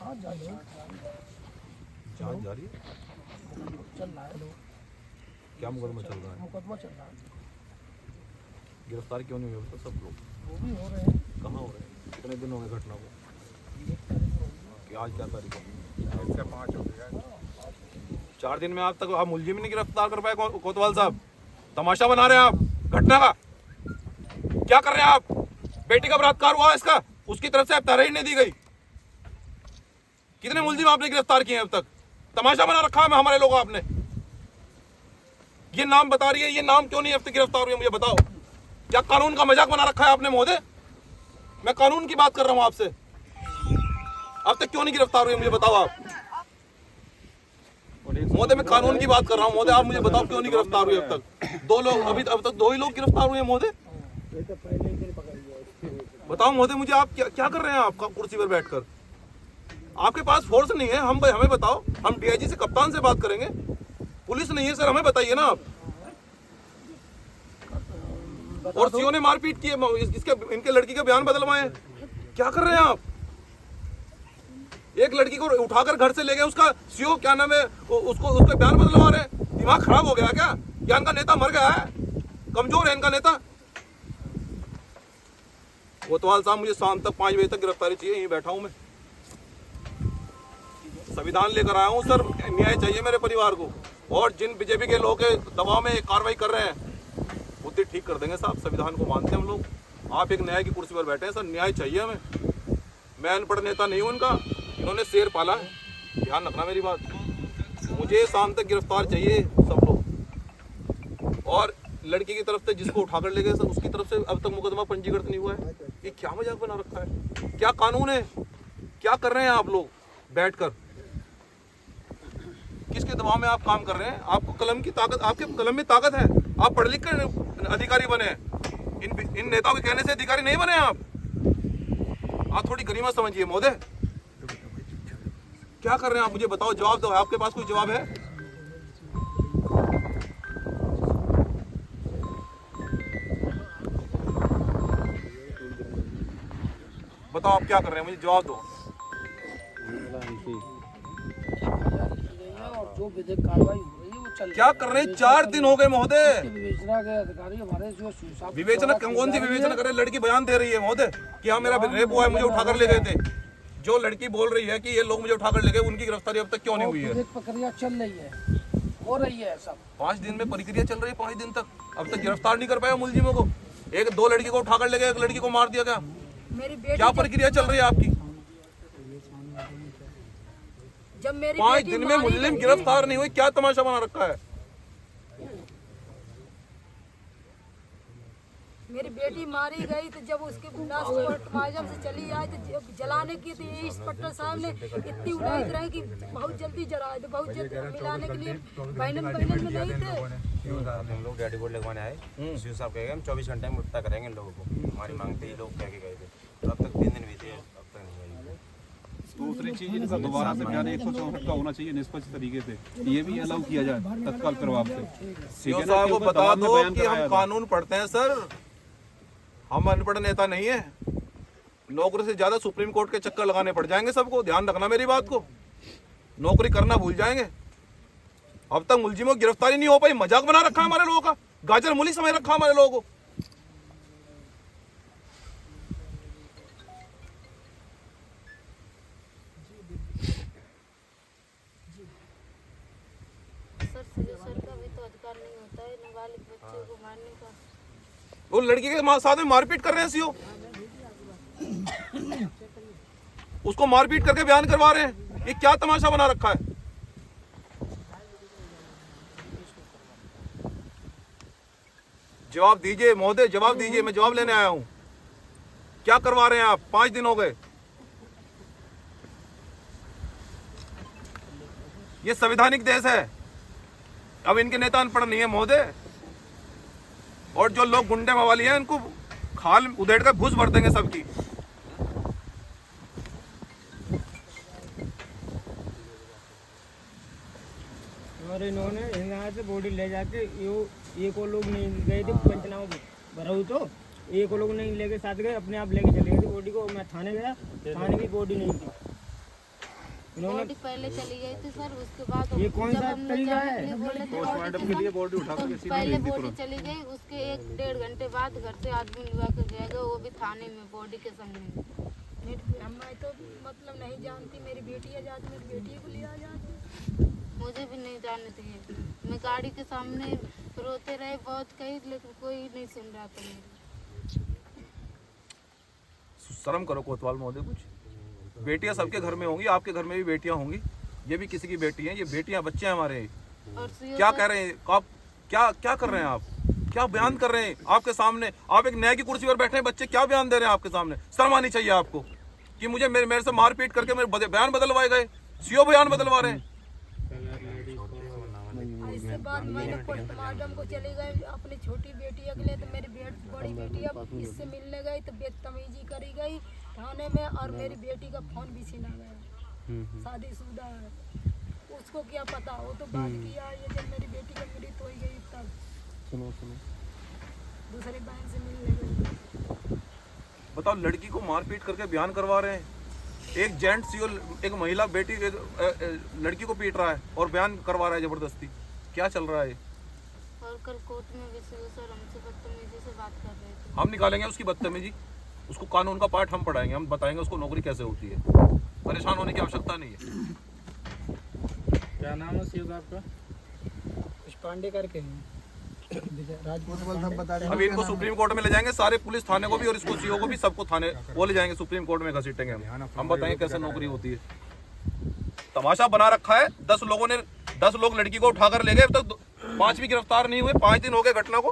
जांच जारी है, चल रहा है। क्या मुकदमा चल रहा है? मुकदमा चल रहा है। गिरफ्तार क्यों नहीं हुए सब लोग? वो भी हो रहे हैं। कहाँ हो रहे हैं? कितने दिन हो गए घटना को? कि आज क्या तारीख है? 5 हो गया। 4 दिन में आज तक आप मुलजिम नहीं गिरफ्तार कर पाए कोतवाल साहब। तमाशा बना रहे हैं आप घटना का। क्या कर रहे हैं आप? बेटी का बलात्कार हुआ इसका, उसकी तरफ से तहरीर नहीं दी गई। कितने मुलजिम आपने गिरफ्तार किए हैं अब तक? तमाशा बना रखा है हमारे लोगों आपने। ये नाम बता रही है, ये नाम क्यों नहीं अब तक गिरफ्तार हुए? मुझे बताओ, क्या कानून का मजाक बना रखा है आपने महोदय? मैं कानून की बात कर रहा हूं आपसे। अब तक क्यों नहीं गिरफ्तार हुए मुझे बताओ आप महोदय। मैं कानून की बात कर रहा हूं महोदय, आप मुझे बताओ क्यों नहीं गिरफ्तार हुए अब तक? 2 लोग अब तक 2 ही लोग गिरफ्तार हुए महोदय। बताओ महोदय मुझे, आप क्या कर रहे हैं? आप कुर्सी पर बैठकर आपके पास फोर्स नहीं है। हमें बताओ, हम डीआईजी से कप्तान से बात करेंगे। पुलिस नहीं है सर, हमें बताइए ना आप। और सीओ ने मारपीट की है, इनके लड़की के बयान बदलवाए। क्या कर रहे हैं आप? एक लड़की को उठाकर घर से ले गए, उसका सीओ क्या नाम है, उसके बयान बदलवा रहे हैं। दिमाग खराब हो गया क्या? या इनका नेता मर गया है? कमजोर है इनका नेता? कोतवाल साहब मुझे शाम तक 5 बजे तक गिरफ्तारी चाहिए। यहीं बैठा हूं मैं, संविधान लेकर आया हूं सर। न्याय चाहिए मेरे परिवार को। और जिन बीजेपी के लोग दबाव में कार्रवाई कर रहे हैं, बुद्धि ठीक कर देंगे साहब। संविधान को मानते हैं हम लोग। आप एक न्याय की कुर्सी पर बैठे हैं सर, न्याय चाहिए हमें। मैं अनपढ़ नेता नहीं हूं इनका, इन्होंने शेर पाला है। ध्यान रखना मेरी बात। मुझे शाम तक गिरफ्तार चाहिए सब लोग। और लड़की की तरफ से जिसको उठाकर ले गए सर, उसकी तरफ से अब तक मुकदमा पंजीकृत नहीं हुआ है। ये क्या मजाक बना रखा है? क्या कानून है? क्या कर रहे हैं आप लोग बैठकर? किसके दबाव में आप काम कर रहे हैं? आपको कलम की ताकत, आपके कलम में ताकत है। आप पढ़ लिख कर अधिकारी बने हैं। इन नेताओं के कहने से अधिकारी नहीं बने आप थोड़ी गरिमा समझिए महोदय। क्या कर रहे हैं आप? मुझे बताओ, जवाब दो। आपके पास कोई जवाब है? बताओ आप क्या कर रहे हैं? मुझे जवाब दो। और जो विधिक कार्रवाई हो रही है वो चल। क्या कर रहे हैं? 4 दिन हो गए महोदय। विवेचना के अधिकारी हमारे जो विवेचना कौन सी विवेचना कर रहे हैं? लड़की बयान दे रही है महोदय कि हाँ मेरा रेप हुआ है, मुझे उठाकर ले गए थे। जो लड़की बोल रही है कि ये लोग मुझे उठाकर ले गए, उनकी गिरफ्तारी अब तक क्यों नहीं हुई है? प्रक्रिया चल रही है, हो रही है सब। 5 दिन में प्रक्रिया चल रही है, 5 दिन तक अब तक गिरफ्तार नहीं कर पाया मुलजिमों को। 1-2 लड़की को उठाकर ले गए, एक लड़की को मार दिया गया। क्या प्रक्रिया चल रही है आपकी? जब मेरी 5 दिन में मुलजिम गिरफ्तार नहीं हुई, क्या तमाशा बना रखा है? मेरी बेटी मारी गई तो जब उसके लाश पोस्टमार्टम से चली आई तो जलाने की थी। इंस्पेक्टर साहब ने इतनी उड़ाई कराई कि बहुत जल्दी जला दे, बहुत जल्दी मिलाने के लिए बहन में नहीं थे। हम लोग डैडी बोर्ड लगवाने आए, सीओ साहब कहेंगे हम 24 घंटे में मुक्ता करेंगे इन लोगों को। हमारी मांग थी, ये लोग कह के गए थे। तो अब तक 3 दिन बीते, अब तक नहीं हुई। दूसरी चीज इनका दोबारा से बयान 164 का होना चाहिए निष्पक्ष तरीके से। ये भी अलाउ किया जाए तत्काल प्रभाव से। सीओ साहब को बता दो कि हम कानून पढ़ते हैं सर, हम अनपढ़ नेता नहीं है। नौकरी से ज्यादा सुप्रीम कोर्ट के चक्कर लगाने पड़ जाएंगे सबको। ध्यान रखना मेरी बात को, नौकरी करना भूल जाएंगे। अब तक मुलजिमों की गिरफ्तारी नहीं हो पाई। मजाक बना रखा है हमारे लोगों का, गाजर मूली समझ रखा हमारे लोगों को। सर का भी तो अधिकार नहीं होता है नाबालिग बच्चे को मारने का। वो लड़की के साथ में मारपीट कर रहे हैं सीओ, उसको मारपीट करके बयान करवा रहे हैं। ये क्या तमाशा बना रखा है? जवाब दीजिए महोदय, जवाब दीजिए। मैं जवाब लेने आया हूं। क्या करवा रहे हैं आप? 5 दिन हो गए। ये संवैधानिक देश है। अब इनके नेता अनपढ़ नहीं है महोदय। और जो लोग गुंडे मवाली हैं, इनको खाल उधेड़ कर घुस भर देंगे सबकी। और इन्होंने यहाँ से बॉडी ले जाके ये को लोग नहीं गए थे पंचनामा भराऊ, तो ये को लोग नहीं लेके साथ गए, अपने आप लेके चले गए थे बॉडी को। मैं थाने गया, थाने की बॉडी नहीं थी। बॉडी पहले चली गई थी सर, उसके बाद ये कौन जब सा हम लोग तरीका जाने है? के लिए बोले थे पोस्टमार्टम के लिए बॉडी उठा तो के सीधे पहले भेज दी बॉडी तुरंत। चली गई, उसके 1-1.5 घंटे बाद घर से आदमी लगा के गया गया, वो भी थाने में बॉडी के संग में। मैं तो मतलब नहीं जानती, मेरी बेटी आ जाती, मेरी बेटी को ले आ जाती। मुझे भी नहीं जानने थे, मैं गाड़ी के सामने रोते रहे बहुत कहीं, लेकिन कोई नहीं सुन रहा था मेरी। शर्म करो कोतवाल महोदय, कुछ बेटियां सबके घर में होंगी, आपके घर में भी बेटियां होंगी, ये भी किसी की बेटी हैं, ये बेटियां बच्चे हैं हमारे। और क्या कह रहे हैं आप, क्या कर रहे हैं आप, क्या बयान कर रहे हैं आपके सामने? आप एक न्याय की कुर्सी पर बैठे हैं, बच्चे क्या बयान दे रहे हैं आपके सामने? शर्म आनी चाहिए आपको कि मुझे मेरे से मारपीट करके मेरे बयान बदलवाए गए, सीओ बयान बदलवा रहे हैं। इसके बाद मैंने पोस्टमार्टम को चले गए अपनी छोटी बेटी के लिए, तो मेरी बड़ी बेटी अब इससे मिलने गई तो बदतमीजी करी गई थाने में, और मेरी बेटी का फोन भी छीना गया। शादीशुदा है, उसको क्या पता, वो तो बात किया ये जब मेरी बेटी की मृत्यु हो गई तब दूसरे बहन से मिलने गई। बताओ, लड़की को मारपीट करके बयान करवा रहे हैं, एक जेंट सीओ एक महिला बेटी लड़की को पीट रहा है और बयान करवा रहा है जबरदस्ती। क्या चल रहा है? और कल कोर्ट में भी सर हमसे बदतमीजी से बात कर रहे थे। हम निकालेंगे उसकी बदतमीजी, उसको कानून का पाठ हम पढ़ाएंगे, हम बताएंगे उसको नौकरी कैसे होती है। परेशान होने की आवश्यकता नहीं है। क्या नाम है सीओ साहब का? कुछ पांडे करके हैं, राजपूत। अभी इनको सुप्रीम कोर्ट में ले जाएंगे, सारे पुलिस थाने को भी और इसको सीओ को भी, सबको थाने वो ले जाएंगे, सुप्रीम कोर्ट में घसीटेंगे हम बताएंगे कैसे नौकरी होती है। तमाशा बना रखा है, 10 लोग लड़की को उठाकर ले गए, अब तक 5 भी गिरफ्तार नहीं हुए, 5 दिन हो गए घटना को।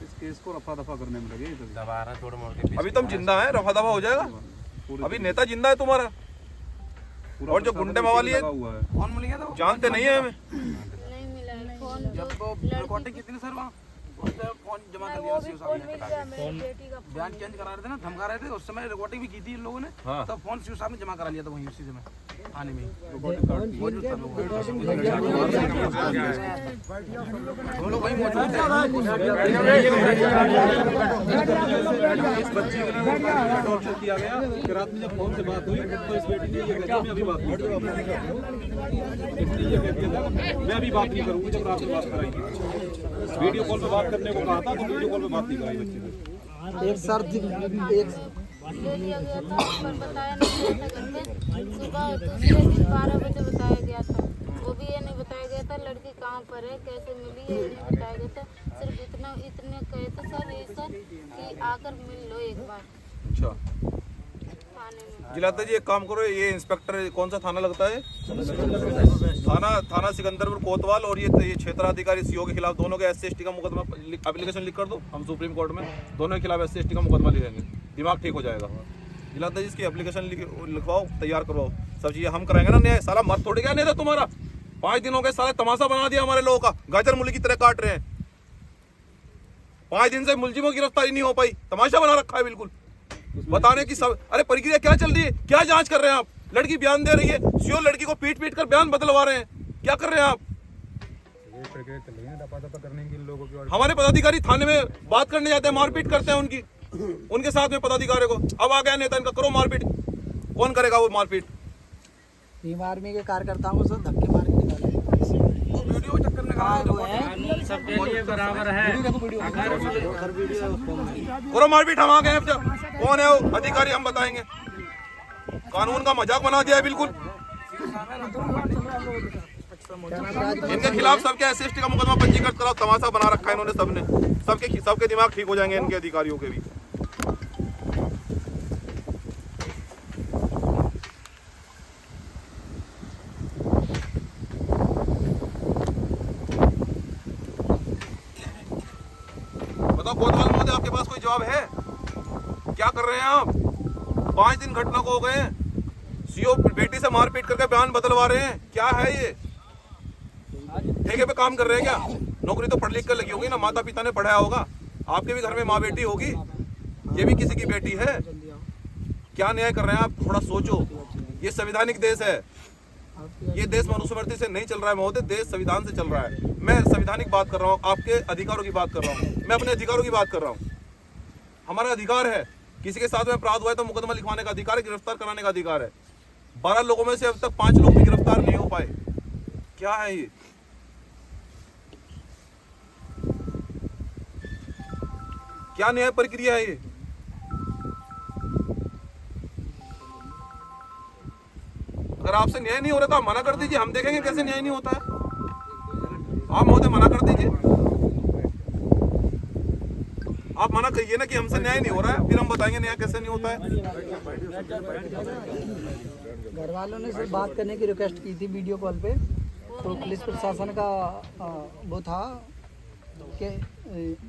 इस केस को रफा दफा करने में लगे इधर। दबा रहा तोड़ मोड़ के अभी तुम जिंदा है, रफा दफा हो जाएगा, अभी नेता जिंदा है तुम्हारा, पूरा और जो गुंडे मवाली है लगा हुआ है। कौन मिल गया था? जानते नहीं है हमें। नहीं मिला है फोन, जब जो रिकॉर्डिंग की थी ना सर वहाँ, उस समय फोन जमा कर लिया वो भी सीओ फोन साहब ने। मिल गया मेरी बेटी का। बयान चेंज करा रहे थे ना, धमका रहे थे, उस समय रिकॉर्डिंग भी की थी इन लोगों ने, हाँ। तब फोन सीओ साहब ने जमा करा लिया था वहीं उसी समय थाने में। रिकॉर्डिंग कार्ड की। मौजूद था लोग, हम लोग वहीं मौजूद थे। इस बच्ची के लिए टॉर्चर किया गया कि रात में जब फोन से बात हुई तो इस बेटी ने ये कहा, मैं अभी बात नहीं करूंगी, इसलिए ये कहती है मैं अभी बात नहीं करूंगी जब रात में बात कराएंगी। वीडियो कॉल पे बात करने को कहा था तो वीडियो कॉल पे बात नहीं कराई बच्चे ने। एक सर ले लिया गया था, पर बताया नहीं गया था घर में। सुबह दूसरे दिन 12 बजे बताया गया था, वो भी ये नहीं बताया गया था लड़की कहाँ पर है, कैसे मिली है, ये नहीं बताया गया था। सिर्फ इतने कहे थे सर ये सर कि आकर मिल लो एक बार अच्छा थाने में। जिलाता जी एक काम करो, ये इंस्पेक्टर कौन सा थाना लगता है? थाना सिकंदरपुर कोतवाल, और ये क्षेत्राधिकारी सीओ के खिलाफ दोनों के SC/ST का मुकदमा एप्लीकेशन लिख कर दो, हम सुप्रीम कोर्ट में दोनों के खिलाफ SC/ST का मुकदमा लिखेंगे, दिमाग ठीक हो जाएगा। जिलाता जी इसकी एप्लीकेशन लिखवाओ, तैयार करवाओ, सब चीजें हम कराएंगे ना न्याय। साला मत थोड़ी गया नहीं था तुम्हारा, 5 दिन हो गए, साला तमाशा बना दिया हमारे लोगों का, गाजर मूली की तरह काट रहे हैं। 5 दिन से मुलजिमों की गिरफ्तारी नहीं हो पाई, तमाशा बना रखा है बिल्कुल। बताने की सब, अरे प्रक्रिया क्या चल रही है, क्या जांच कर रहे हैं आप? लड़की बयान दे रही है, सीओ लड़की को पीट कर बयान बदलवा रहे हैं, क्या कर रहे हैं आप? हमारे पदाधिकारी थाने में बात करने जाते हैं, मारपीट करते हैं उनके साथ में पदाधिकारी को। अब आ गया नेता इनका, करो मारपीट, कौन करेगा वो मारपीट? टीम आर्मी के कार्यकर्ताओं को सब धक्के मार के निकाले। वो वीडियो के चक्कर में कहा सबके लिए बराबर है। करो मारपीट, हम आ गए हैं। कौन है वो अधिकारी, हम बताएंगे। कानून का मजाक बना दिया है बिल्कुल। इनके खिलाफ सबके SC/ST का मुकदमा पंजीकृत कराओ, तमाशा बना रखा है इन्होंने सबने। सबके दिमाग ठीक हो जाएंगे इनके अधिकारियों के भी। बताओ कोतवाल महोदय, आपके पास कोई जवाब है? क्या कर रहे हैं आप? 5 दिन घटना को हो गए, सीओ बेटी से मारपीट करके बयान बदलवा रहे हैं, क्या है ये? ठेके पे काम कर रहे हैं क्या? नौकरी तो पढ़ लिख कर लगी होगी ना, माता पिता ने पढ़ाया होगा, आपके भी घर में माँ बेटी होगी, ये भी किसी की बेटी है। क्या न्याय कर रहे हैं आप? थोड़ा सोचो, ये संवैधानिक देश है, ये देश मनुस्मृति से नहीं चल रहा है महोदय, देश संविधान से चल रहा है। मैं संवैधानिक बात कर रहा हूँ, आपके अधिकारों की बात कर रहा हूँ, मैं अपने अधिकारों की बात कर रहा हूँ। हमारा अधिकार है किसी के साथ में अपराध हुआ है तो मुकदमा लिखवाने का अधिकार है, गिरफ्तार कराने का अधिकार है। 12 लोगों में से अब तक 5 लोग भी गिरफ्तार नहीं हो पाए। क्या है ये? क्या न्याय प्रक्रिया है ये? अगर आपसे न्याय नहीं हो रहा तो आप मना कर दीजिए, हम देखेंगे कैसे न्याय नहीं होता है। आप महोदय मना कर दीजिए, आप मना करिए ना कि हमसे न्याय नहीं हो रहा है, फिर हम बताएंगे न्याय कैसे नहीं होता है। घर वालों ने सिर्फ बात करने की रिक्वेस्ट की थी वीडियो कॉल पे, तो पुलिस प्रशासन का वो था कि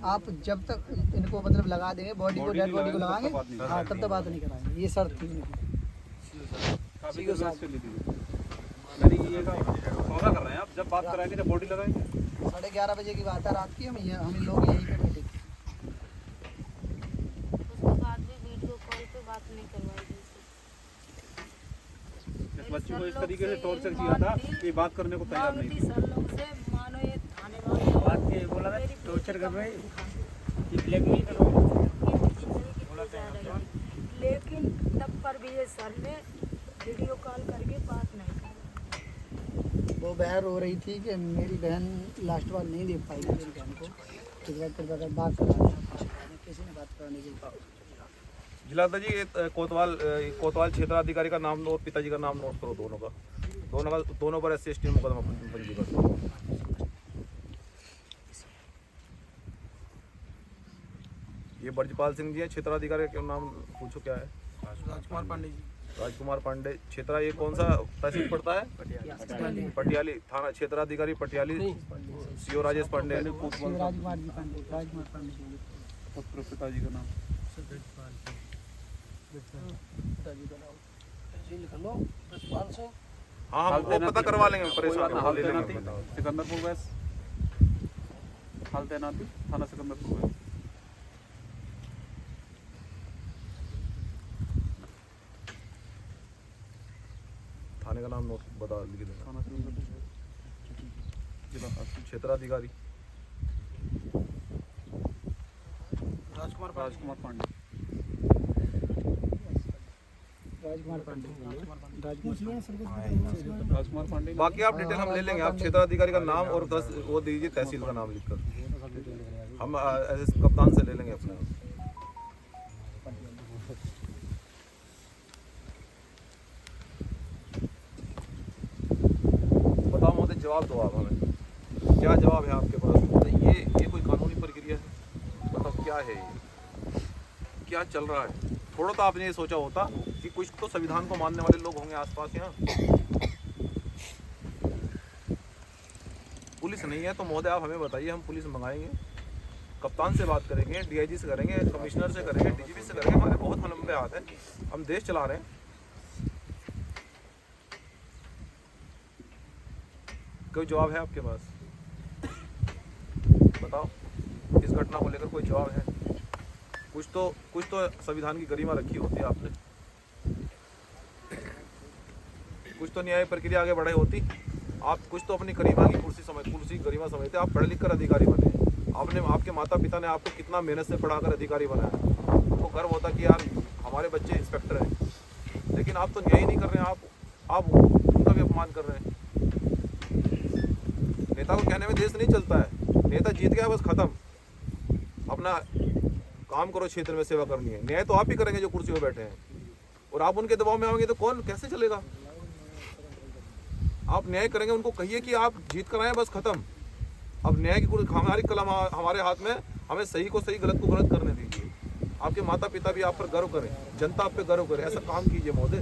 आप जब तक इनको मतलब लगा देंगे बॉडी को, डेड बॉडी को लगाएंगे, हाँ तब तक बात नहीं कराएंगे, ये शर्त थी उनकी। काफी कर ली थी यानी कि ये सौदा कर रहे हैं आप, जब बात कराएंगे जब बॉडी लगाएंगे। 11:30 बजे की बात है रात की, हम लोग यहीं पे बैठे थे। उसके बाद भी वीडियो कॉल पे बात नहीं करवाई गई थी। इस बच्ची को इस तरीके से टॉर्चर किया था कि बात करने को तैयार नहीं थी। बात के बोला था टॉर्चर कर रहे हैं, ब्लैकमेल कर रहे हैं, लेकिन तब पर भी ये सर ने वीडियो कॉल करके बात नहीं की। वो बहन रो रही थी कि मेरी बहन लास्ट बार नहीं देख पाई मेरी बहन को, इस बार बात करा किसी ने बात कराने की। जिलाधा जी, ये कोतवाल क्षेत्राधिकारी का नाम और पिताजी का नाम नोट करो, दोनों पर SC/ST मुकदमा पंजीबद्ध। ये ब्रजपाल सिंह जी हैं, क्षेत्राधिकारी का नाम पूछो क्या है? राजकुमार पांडे जी। राजकुमार पांडे। क्षेत्रा ये कौन सा तहसील पड़ता है? पटियाली। थाना क्षेत्राधिकारी पटियाली CO राजेश पांडे। राजकुमार जी पांडे, राजकुमार पांडे। पुत्र पिताजी का नाम हाँ, हम वो पता करवा लेंगे, परेशान हाल तैनाती सिकंदरपुर वेस्ट, हाल तैनाती थाना सिकंदरपुर वेस्ट। थाने का नाम नोट बता लिख देना। थाना सिकंदरपुर क्षेत्राधिकारी राजकुमार पांडे। राजकुमार पांडे। बाकी आप डिटेल हम ले लेंगे, आप क्षेत्राधिकारी का नाम और 10 वो दीजिए, तहसील का नाम लिखकर हम एस कप्तान से ले लेंगे अपने। बताओ महोदय, जवाब दो आप हमें, क्या जवाब है आपके पास? ये कोई कानूनी प्रक्रिया है? मतलब क्या है ये, क्या चल रहा है? थोड़ा तो आपने ये सोचा होता कि कुछ तो संविधान को मानने वाले लोग होंगे आसपास यहाँ। पुलिस नहीं है तो महोदय आप हमें बताइए, हम पुलिस मंगाएंगे, कप्तान से बात करेंगे, DIG से करेंगे, कमिश्नर से करेंगे, DGP से करेंगे। हमारे बहुत लंबे हाथ हैं, हम देश चला रहे हैं। कोई जवाब है आपके पास? बताओ, इस घटना को लेकर कोई जवाब है? कुछ तो संविधान की गरिमा रखी होती है आपने, कुछ तो न्याय प्रक्रिया आगे बढ़ाई होती आप, कुछ तो अपनी गरिमा की कुर्सी गरिमा समझते। आप पढ़ लिख कर अधिकारी बने, आपके माता पिता ने आपको कितना मेहनत से पढ़ाकर अधिकारी बनाया, उनको गर्व होता कि यार हमारे बच्चे इंस्पेक्टर हैं, लेकिन आप तो न्याय नहीं कर रहे हैं, आप उनका भी अपमान कर रहे हैं। नेता को कहने में देश नहीं चलता है, नेता जीत गया बस खत्म, अपना काम करो, क्षेत्र में सेवा करनी है। न्याय तो आप ही करेंगे जो कुर्सी पर बैठे हैं, और आप उनके दबाव में आओगे तो कौन कैसे चलेगा? आप न्याय करेंगे, उनको कहिए कि आप जीत कर आए, बस खत्म। अब न्याय की हमारी कलम हमारे हाथ में, हमें सही को सही, गलत को गलत करने दीजिए। आपके माता पिता भी आप पर गर्व करें, जनता आप पे गर्व करे, ऐसा काम कीजिए महोदय।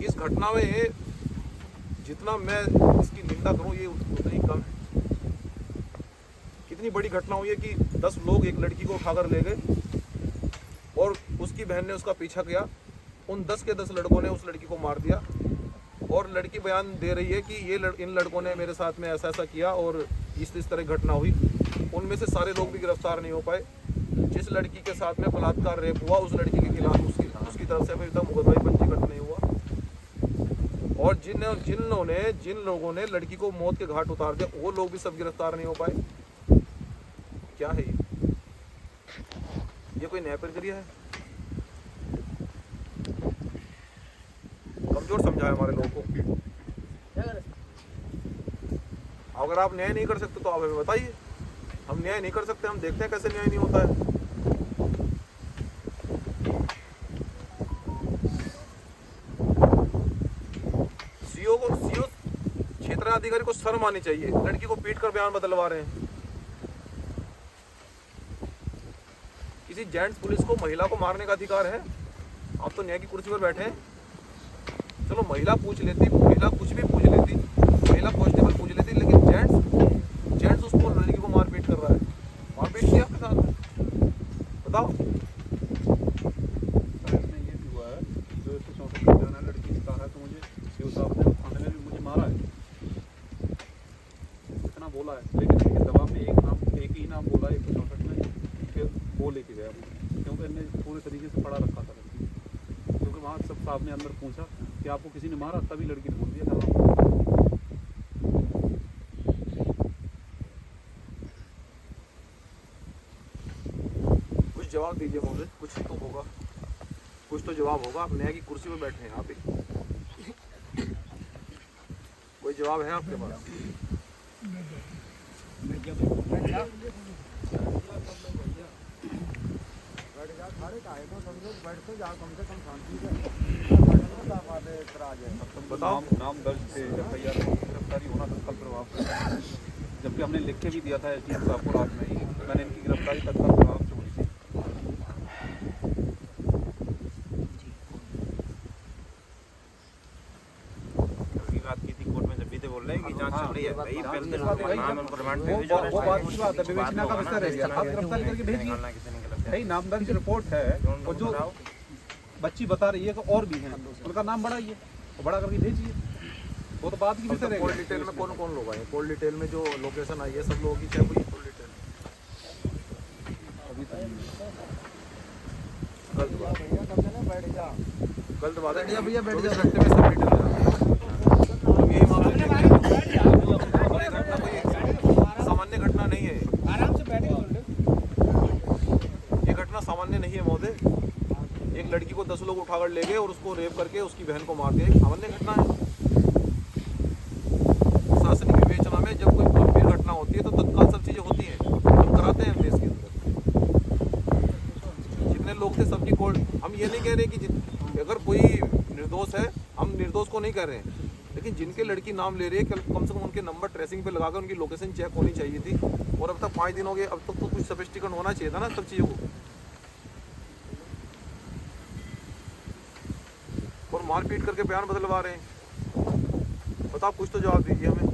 इस घटना में जितना मैं इसकी निंदा करूं ये उतना ही कम है। कितनी बड़ी घटना हुई है कि 10 लोग एक लड़की को उठाकर ले गए और उसकी बहन ने उसका पीछा किया, उन 10 के 10 लड़कों ने उस लड़की को मार दिया, और लड़की बयान दे रही है कि इन लड़कों ने मेरे साथ में ऐसा किया और इस तरह घटना हुई। उनमें से सारे लोग भी गिरफ्तार नहीं हो पाए। जिस लड़की के साथ में बलात्कार रेप हुआ, उस लड़की के खिलाफ उसकी तरफ से अभी तक मुकदमा पंजीकृत नहीं हुआ, और जिन लोगों ने लड़की को मौत के घाट उतार दिया वो लोग भी सब गिरफ्तार नहीं हो पाए। क्या है ये कोई नया प्रक्रिया है? कमजोर समझा है हमारे लोगों को। अगर आप न्याय नहीं कर सकते तो आप हमें बताइए, हम न्याय नहीं कर सकते, हम देखते हैं कैसे न्याय नहीं होता है। सीओ क्षेत्राधिकारी को शर्म आनी चाहिए, लड़की को पीट कर बयान बदलवा रहे हैं। किसी जेंट्स पुलिस को महिला को मारने का अधिकार है? आप तो न्याय की कुर्सी पर बैठे हैं। चलो महिला पूछ लेती, महिला कुछ भी पूछ लेती, महिला कांस्टेबल पूछ लेती, लेकिन जेंट्स उसको लड़की को मारपीट कर रहा है। मारपीट किया आपके साथ? बताओ। इसमें ये भी हुआ है जो 164 का लड़की का है, तो मुझे सीओ साहब ने थाने में भी मुझे मारा है, इतना बोला है, लेकिन इनके दबाव में एक ही नाम बोला 164 में, फिर वो लेके गया मुझे, क्योंकि इन्हें पूरे तरीके से पढ़ा रखा था लड़की, क्योंकि वहाँ सब साहब ने अंदर पूछा कि आपको किसी ने मारा, तभी लड़की ने बोल दिया था। कुछ जवाब दीजिए महोदय, कुछ तो होगा, कुछ तो जवाब होगा। आप न्याय की कुर्सी पर बैठे हैं, आप ही कोई जवाब है आपके पास? बताओ। नाम दर्ज थे, FIR गिरफ्तारी होना तत्काल प्रभाव से, जबकि हमने लिख के भी दिया था एसडीएम साहब को रात में ही, मैंने इनकी गिरफ्तारी तत्काल प्रभाव से हुई थी। बात की थी कोर्ट में, जब भी थे बोल रहे हैं कि जांच चल रही है भाई, फिर नाम उनको रिमांड पे भेजो, वो बात की बात है, विवेचना का विषय रह गया, आप गिरफ्तारी करके भेजिए। भाई नामदर्ज रिपोर्ट है, और जो बच्ची बता रही है कि और भी हैं, उनका नाम बढ़ाइए और बड़ा करके भेजिए, वो तो बात की विषय रह कॉल गया। डिटेल में कौन कौन लोग आए? कॉल डिटेल में जो लोकेशन आई है सब लोगों की क्या कोई कॉल डिटेल? गलत बात है, भैया बैठ जा सकते में सब डिटेल हम यही मामले में हमारी घटना कोई सामान्य घटना नहीं है, आराम से बैठे। ये घटना सामान्य नहीं है महोदय। एक लड़की को 10 लोग उठाकर ले गए और उसको रेप करके उसकी बहन को मार दिया, एक सामान्य घटना है। प्रशासनिक विवेचना में जब कोई गंभीर घटना होती है तो तत्काल सब चीजें होती हैं, हम कराते हैं देश के अंदर। जितने लोग थे सबकी कोर्ट, हम ये नहीं कह रहे कि अगर कोई निर्दोष है, हम निर्दोष को नहीं कह रहे हैं, लेकिन जिनके लड़की नाम ले रही है कम से कम उनके नंबर ट्रेसिंग पे लगाकर उनकी लोकेशन चेक होनी चाहिए थी। और अब तक 5 दिन हो गए, अब तक तो कुछ सोफिस्टिकेट होना चाहिए था ना सब चीज़ों को। और मारपीट करके बयान बदलवा रहे हैं। बताओ, कुछ तो जवाब दीजिए हमें।